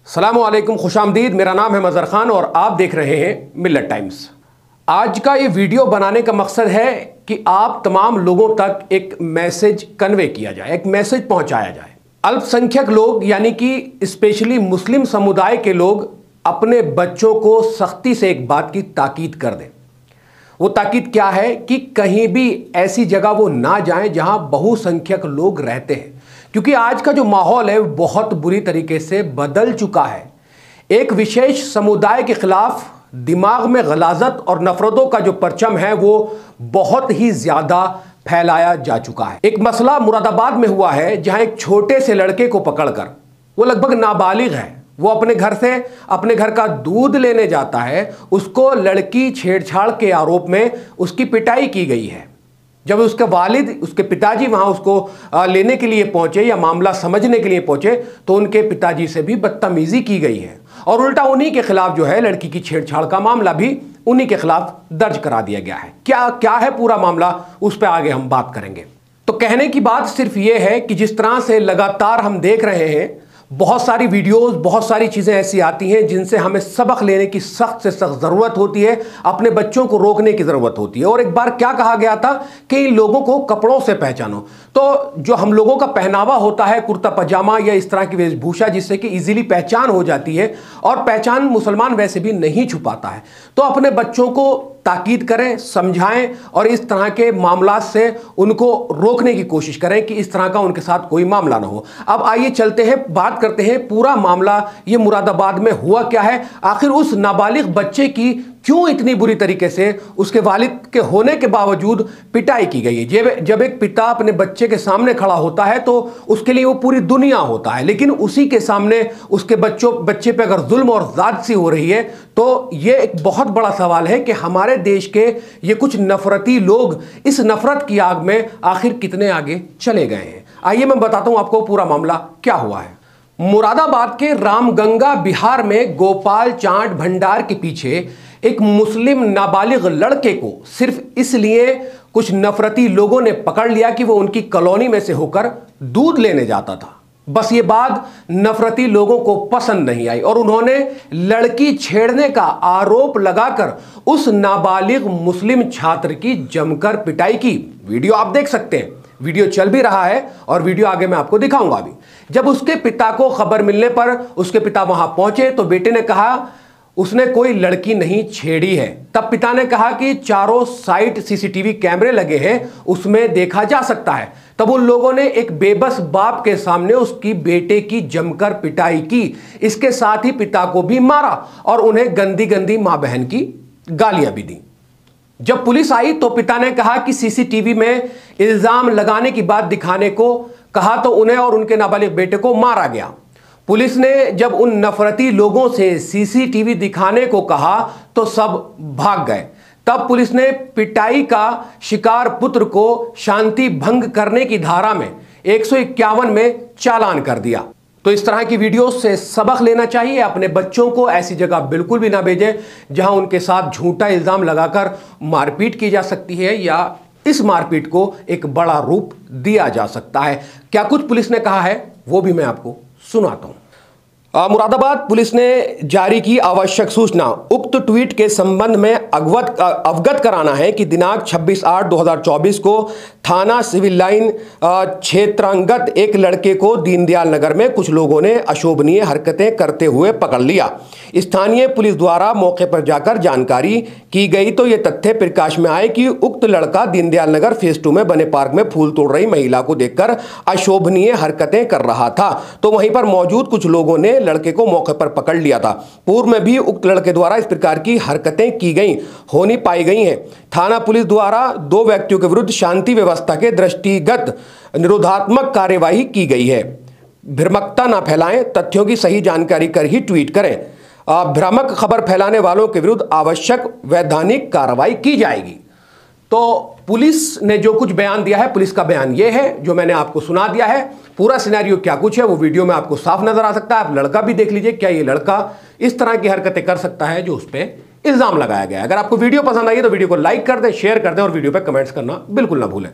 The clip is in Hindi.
अस्सलामुअलैकुम, खुशामदीद। मेरा नाम है मज़हर खान और आप देख रहे हैं मिल्लत टाइम्स। आज का ये वीडियो बनाने का मकसद है कि आप तमाम लोगों तक एक मैसेज कन्वे किया जाए, एक मैसेज पहुंचाया जाए। अल्पसंख्यक लोग यानी कि स्पेशली मुस्लिम समुदाय के लोग अपने बच्चों को सख्ती से एक बात की ताकीद कर दें। वो ताकीद क्या है कि कहीं भी ऐसी जगह वो ना जाएं जहां बहुसंख्यक लोग रहते हैं, क्योंकि आज का जो माहौल है वो बहुत बुरी तरीके से बदल चुका है। एक विशेष समुदाय के खिलाफ दिमाग में गलाजत और नफरतों का जो परचम है वो बहुत ही ज्यादा फैलाया जा चुका है। एक मसला मुरादाबाद में हुआ है जहां एक छोटे से लड़के को पकड़कर, वो लगभग नाबालिग है, वो अपने घर से अपने घर का दूध लेने जाता है, उसको लड़की छेड़छाड़ के आरोप में उसकी पिटाई की गई है। जब उसके वालिद, उसके पिताजी वहां उसको लेने के लिए पहुंचे या मामला समझने के लिए पहुंचे तो उनके पिताजी से भी बदतमीजी की गई है और उल्टा उन्हीं के खिलाफ जो है लड़की की छेड़छाड़ का मामला भी उन्हीं के खिलाफ दर्ज करा दिया गया है। क्या है पूरा मामला, उस पर आगे हम बात करेंगे। तो कहने की बात सिर्फ ये है कि जिस तरह से लगातार हम देख रहे हैं, बहुत सारी वीडियोस, बहुत सारी चीज़ें ऐसी आती हैं जिनसे हमें सबक लेने की सख्त से सख्त ज़रूरत होती है, अपने बच्चों को रोकने की ज़रूरत होती है। और एक बार क्या कहा गया था कि इन लोगों को कपड़ों से पहचानो। तो जो हम लोगों का पहनावा होता है, कुर्ता पजामा या इस तरह की वेशभूषा, जिससे कि इजीली पहचान हो जाती है, और पहचान मुसलमान वैसे भी नहीं छुपाता है, तो अपने बच्चों को ताकीद करें, समझाएं और इस तरह के मामला से उनको रोकने की कोशिश करें कि इस तरह का उनके साथ कोई मामला ना हो। अब आइए चलते हैं, बात करते हैं पूरा मामला ये मुरादाबाद में हुआ क्या है, आखिर उस नाबालिग बच्चे की क्यों इतनी बुरी तरीके से उसके वालिद के होने के बावजूद पिटाई की गई है। जब एक पिता अपने बच्चे के सामने खड़ा होता है तो उसके लिए वो पूरी दुनिया होता है, लेकिन उसी के सामने उसके बच्चे पे अगर जुल्म और ज़्यादती हो रही है तो ये एक बहुत बड़ा सवाल है कि हमारे देश के ये कुछ नफरती लोग इस नफरत की आग में आखिर कितने आगे चले गए हैं। आइए मैं बताता हूं आपको पूरा मामला क्या हुआ है। मुरादाबाद के रामगंगा बिहार में गोपाल चाट भंडार के पीछे एक मुस्लिम नाबालिग लड़के को सिर्फ इसलिए कुछ नफरती लोगों ने पकड़ लिया कि वो उनकी कॉलोनी में से होकर दूध लेने जाता था। बस ये बात नफरती लोगों को पसंद नहीं आई और उन्होंने लड़की छेड़ने का आरोप लगाकर उस नाबालिग मुस्लिम छात्र की जमकर पिटाई की। वीडियो आप देख सकते हैं, वीडियो चल भी रहा है और वीडियो आगे मैं आपको दिखाऊंगा अभी। जब उसके पिता को खबर मिलने पर उसके पिता वहां पहुंचे तो बेटे ने कहा उसने कोई लड़की नहीं छेड़ी है। तब पिता ने कहा कि चारों साइड सीसीटीवी कैमरे लगे हैं, उसमें देखा जा सकता है। तब उन लोगों ने एक बेबस बाप के सामने उसकी बेटे की जमकर पिटाई की, इसके साथ ही पिता को भी मारा और उन्हें गंदी गंदी मां बहन की गालियां भी दी। जब पुलिस आई तो पिता ने कहा कि सीसीटीवी में इल्जाम लगाने की बात दिखाने को कहा तो उन्हें और उनके नाबालिग बेटे को मारा गया। पुलिस ने जब उन नफरती लोगों से सीसीटीवी दिखाने को कहा तो सब भाग गए। तब पुलिस ने पिटाई का शिकार पुत्र को शांति भंग करने की धारा में 151 में चालान कर दिया। तो इस तरह की वीडियो से सबक लेना चाहिए। अपने बच्चों को ऐसी जगह बिल्कुल भी ना भेजें जहां उनके साथ झूठा इल्जाम लगाकर मारपीट की जा सकती है या इस मारपीट को एक बड़ा रूप दिया जा सकता है। क्या कुछ पुलिस ने कहा है वो भी मैं आपको सुनाता हूं। मुरादाबाद पुलिस ने जारी की आवश्यक सूचना। उक्त ट्वीट के संबंध में अवगत कराना है कि दिनांक 26/8/2024 को थाना सिविल लाइन क्षेत्रांगत एक लड़के को दीनदयाल नगर में कुछ लोगों ने अशोभनीय हरकतें करते हुए पकड़ लिया। स्थानीय पुलिस द्वारा मौके पर जाकर जानकारी की गई तो ये तथ्य प्रकाश में आए कि उक्त लड़का दीनदयाल नगर फेज 2 में बने पार्क में फूल तोड़ रही महिला को देखकर अशोभनीय हरकतें कर रहा था। तो वहीं पर मौजूद कुछ लोगों ने लड़के को मौके पर पकड़ लिया था। पूर्व में भी उक्त लड़के द्वारा इस प्रकार की हरकतें की गई होनी पाई गई हैं। थाना पुलिस द्वारा 2 व्यक्तियों के विरुद्ध शांति व्यवस्था के दृष्टिगत निरोधात्मक कार्यवाही की गई है। भ्रामकता ना फैलाएं, तथ्यों की सही जानकारी कर ही ट्वीट करें। भ्रामक खबर फैलाने वालों के विरुद्ध आवश्यक वैधानिक कार्रवाई की जाएगी। तो पुलिस ने जो कुछ बयान दिया है, पुलिस का बयान ये है जो मैंने आपको सुना दिया है। पूरा सिनेरियो क्या कुछ है वो वीडियो में आपको साफ नजर आ सकता है। आप लड़का भी देख लीजिए, क्या ये लड़का इस तरह की हरकतें कर सकता है जो उस पर इल्जाम लगाया गया है। अगर आपको वीडियो पसंद आई है तो वीडियो को लाइक कर दें, शेयर कर दें और वीडियो पे कमेंट्स करना बिल्कुल ना भूलें।